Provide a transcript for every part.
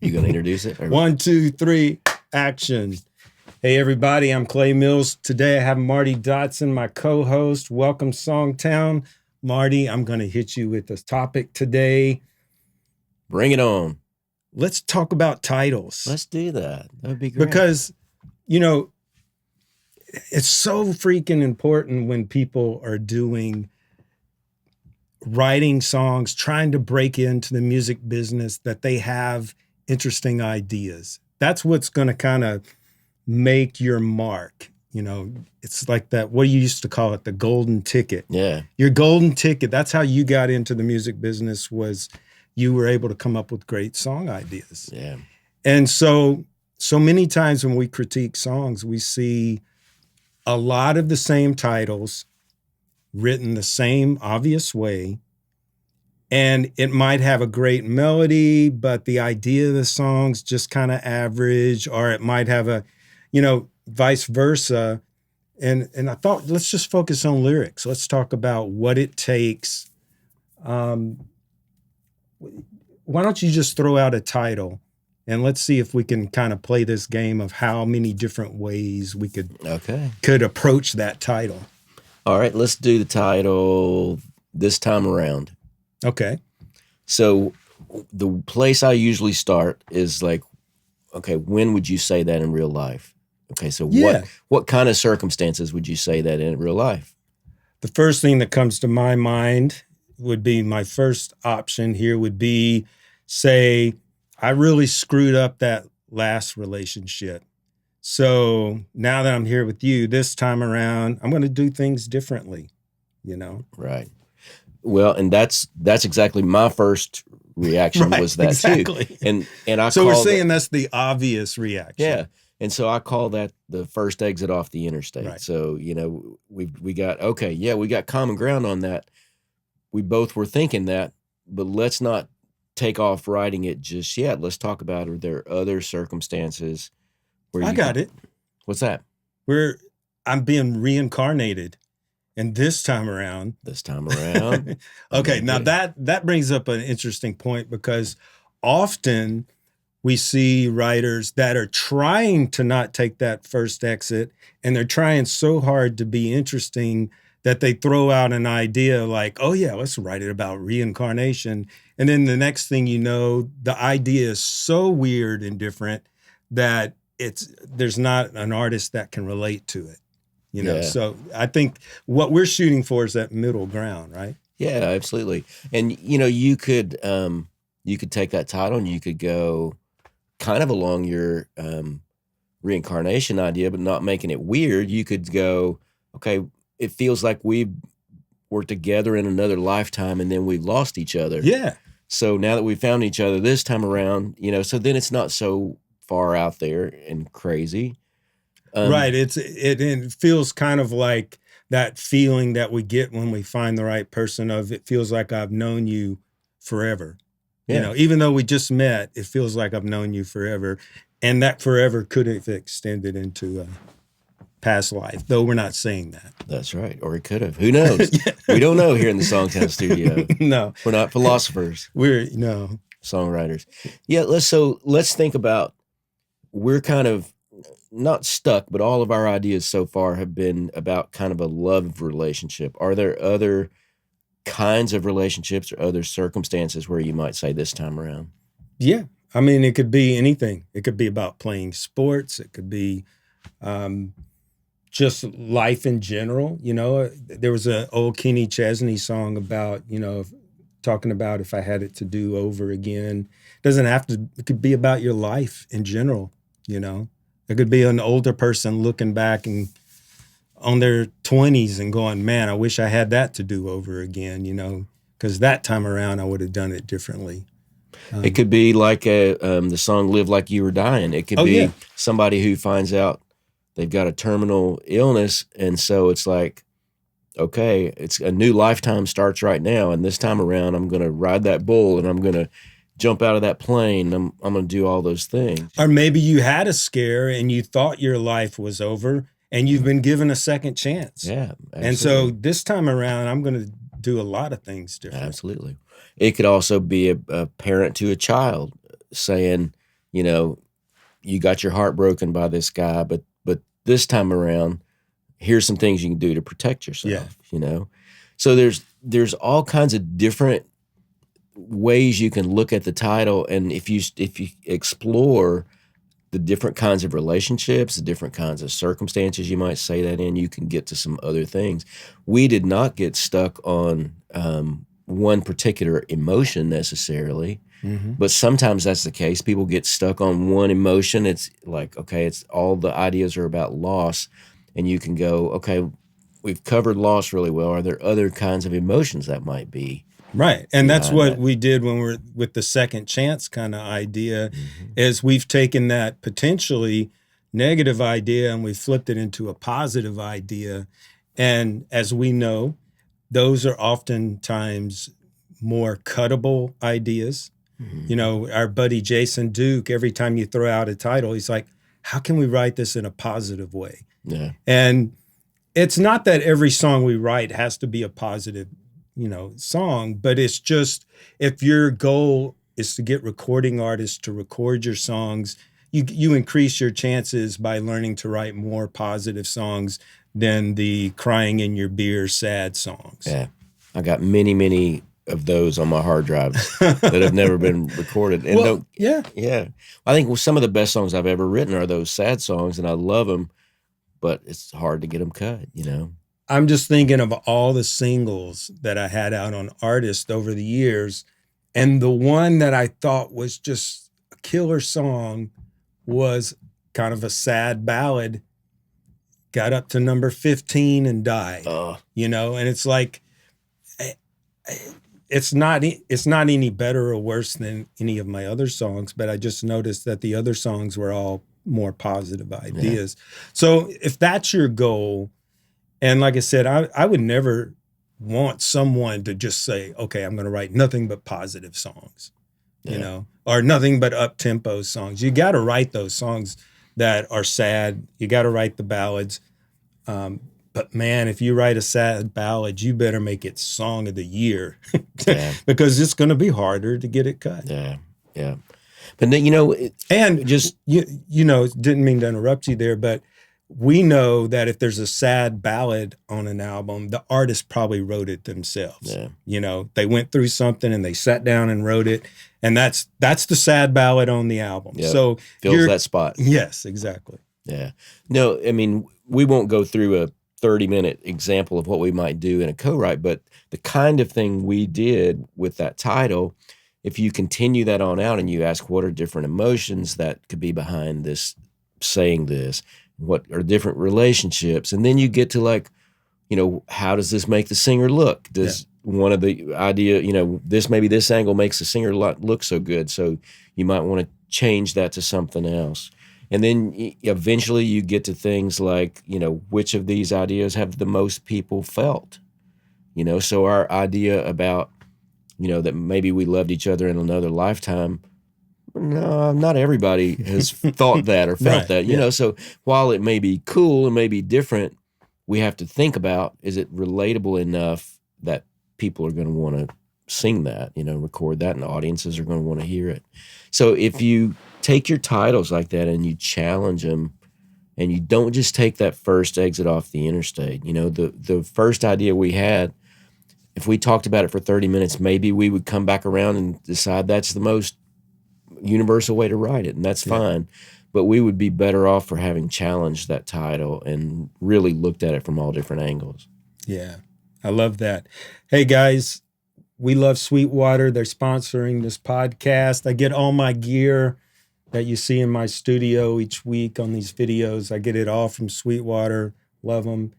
You going to introduce it? Or? 1, 2, 3, action. Hey, everybody, I'm Clay Mills. Today I have Marty Dodson, my co-host. Welcome, SongTown. Marty, I'm going to hit you with this topic today. Bring it on. Let's talk about titles. Let's do that. That would be great. Because, you know, it's so freaking important when people are writing songs, trying to break into the music business, that they have interesting ideas. That's what's going to kind of make your mark. You know, it's like that, what you used to call it, the golden ticket. Yeah. Your golden ticket, that's how you got into the music business, was you were able to come up with great song ideas. Yeah. And so many times when we critique songs, we see a lot of the same titles written the same obvious way. And it might have a great melody, but the idea of the song's just kind of average, or it might have a, vice versa. And I thought, let's just focus on lyrics. Let's talk about what it takes. Why don't you just throw out a title and let's see if we can kind of play this game of how many different ways we could approach that title. All right, let's do the title This Time Around. Okay. So the place I usually start is like, okay, when would you say that in real life? Okay, so what kind of circumstances would you say that in real life? The first thing that comes to my mind would be, my first option here would be, say, I really screwed up that last relationship. So now that I'm here with you this time around, I'm going to do things differently, Right. Well, and that's exactly my first reaction was that exactly. too. And I so we're saying that's the obvious reaction. Yeah. And so I call that the first exit off the interstate. Right. So, we got common ground on that. We both were thinking that, but let's not take off writing it just yet. Let's talk about, are there other circumstances where it. What's that? I'm being reincarnated. And this time around. Okay, now that brings up an interesting point, because often we see writers that are trying to not take that first exit, and they're trying so hard to be interesting that they throw out an idea like, oh yeah, let's write it about reincarnation. And then the next thing you know, the idea is so weird and different that there's not an artist that can relate to it. So I think what we're shooting for is that middle ground, right? Yeah, absolutely. And you could take that title and you could go kind of along your reincarnation idea, but not making it weird. You could go, okay, it feels like we were together in another lifetime and then we lost each other. Yeah. So now that we found each other this time around, so then it's not so far out there and crazy. Right. It feels kind of like that feeling that we get when we find the right person, of it feels like I've known you forever. Yeah. Even though we just met, it feels like I've known you forever. And that forever could have extended into a past life, though we're not saying that. That's right. Or it could have. Who knows? Yeah. We don't know here in the SongTown studio. No. We're not philosophers. We're songwriters. Yeah, let's think about, we're kind of not stuck, but all of our ideas so far have been about kind of a love relationship. Are there other kinds of relationships or other circumstances where you might say this time around? Yeah. I mean, it could be anything. It could be about playing sports. It could be just life in general. There was an old Kenny Chesney song about, talking about if I had it to do over again. It could be about your life in general, It could be an older person looking back and on their 20s and going, man, I wish I had that to do over again, because that time around I would have done it differently. It could be like the song Live Like You Were Dying. It could be somebody who finds out they've got a terminal illness, and so it's like, okay, it's a new lifetime starts right now, and this time around I'm going to ride that bull and I'm going to jump out of that plane. I'm going to do all those things. Or maybe you had a scare and you thought your life was over and you've been given a second chance. Yeah, absolutely. And so this time around, I'm going to do a lot of things different. Absolutely. It could also be a parent to a child saying, you know, you got your heart broken by this guy, but this time around, here's some things you can do to protect yourself, you know? So there's all kinds of different ways you can look at the title, and if you explore the different kinds of relationships, the different kinds of circumstances you might say that in, you can get to some other things. We did not get stuck on one particular emotion necessarily, but sometimes that's the case. People get stuck on one emotion. It's like, okay, it's all the ideas are about loss, and you can go, okay, we've covered loss really well. Are there other kinds of emotions that might be? Right. And that's what we did when we're with the second chance kind of idea, is we've taken that potentially negative idea and we flipped it into a positive idea. And as we know, those are oftentimes more cuttable ideas. You know, our buddy Jason Duke, every time you throw out a title, he's like, how can we write this in a positive way? Yeah. And it's not that every song we write has to be a positive, you know, song, but it's just, if your goal is to get recording artists to record your songs, you increase your chances by learning to write more positive songs than the crying in your beer sad songs. Yeah. I got many of those on my hard drives that have never been recorded. And yeah. I think some of the best songs I've ever written are those sad songs, and I love them, but it's hard to get them cut, you know? I'm just thinking of all the singles that I had out on artists over the years, and the one that I thought was just a killer song was kind of a sad ballad, got up to number 15 and died, you know? And it's like, it's not any better or worse than any of my other songs, but I just noticed that the other songs were all more positive ideas. Yeah. So if that's your goal, and like I said, I would never want someone to just say, okay, I'm going to write nothing but positive songs, you know, or nothing but up-tempo songs. You got to write those songs that are sad. You got to write the ballads. But man, if you write a sad ballad, you better make it song of the year because it's going to be harder to get it cut. Yeah. But then, you know, you know, didn't mean to interrupt you there, but we know that if there's a sad ballad on an album, the artist probably wrote it themselves. Yeah. You know, they went through something and they sat down and wrote it, and that's the sad ballad on the album. Yep. So fills that spot. Yes, exactly. Yeah. No, I mean, we won't go through a 30-minute example of what we might do in a co-write, but the kind of thing we did with that title, if you continue that on out and you ask what are different emotions that could be behind this, saying this, what are different relationships, and then you get to like, you know, how does this make the singer look? Does one of the idea, you know, maybe this angle makes the singer look so good, so you might want to change that to something else. And then eventually you get to things like, you know, which of these ideas have the most people felt? You know, so our idea about, you know, that maybe we loved each other in another lifetime, no, not everybody has thought that or felt that, you know. So while it may be cool and may be different, we have to think about, is it relatable enough that people are going to want to sing that, you know, record that, and audiences are going to want to hear it. So if you take your titles like that and you challenge them, and you don't just take that first exit off the interstate, you know, the first idea we had, if we talked about it for 30 minutes, maybe we would come back around and decide that's the most universal way to write it, and that's fine. But we would be better off for having challenged that title and really looked at it from all different angles. Yeah, I love that. Hey, guys, we love Sweetwater. They're sponsoring this podcast. I get all my gear that you see in my studio each week on these videos. I get it all from Sweetwater. Love them.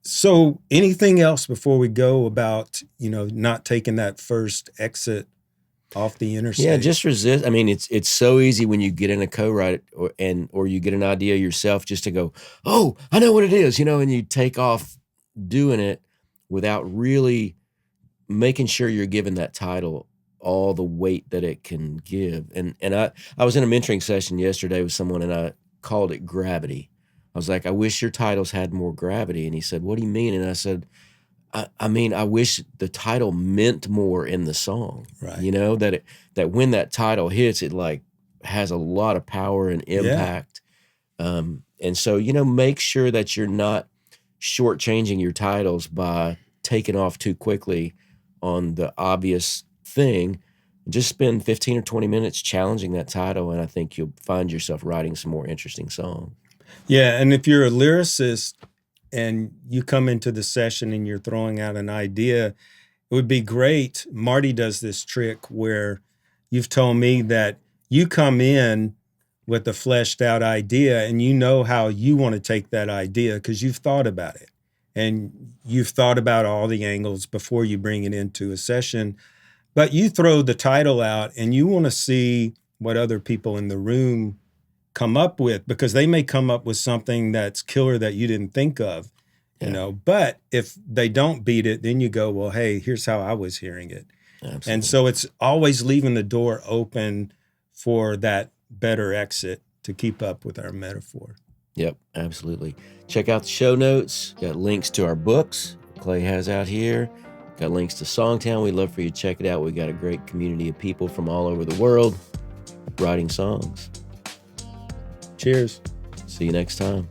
So anything else before we go about, you know, not taking that first exit off the interstate? Yeah, just resist. I mean, it's so easy when you get in a co-write or you get an idea yourself just to go, oh, I know what it is, you know, and you take off doing it without really making sure you're giving that title all the weight that it can give. And I was in a mentoring session yesterday with someone, and I called it gravity. I was like, I wish your titles had more gravity. And he said, what do you mean? And I said, I mean, I wish the title meant more in the song. Right. You know, that when that title hits, it like has a lot of power and impact. Yeah. And so, you know, make sure that you're not shortchanging your titles by taking off too quickly on the obvious thing. Just spend 15 or 20 minutes challenging that title, and I think you'll find yourself writing some more interesting songs. Yeah, and if you're a lyricist and you come into the session and you're throwing out an idea, it would be great. Marty does this trick where you've told me that you come in with a fleshed out idea and you know how you want to take that idea because you've thought about it. And you've thought about all the angles before you bring it into a session. But you throw the title out and you want to see what other people in the room come up with, because they may come up with something that's killer that you didn't think of, you know. But if they don't beat it, then you go, well, hey, here's how I was hearing it. Absolutely. And so it's always leaving the door open for that better exit to keep up with our metaphor. Yep, absolutely. Check out the show notes. Got links to our books Clay has out here. Got links to SongTown. We'd love for you to check it out. We got a great community of people from all over the world writing songs. Cheers. See you next time.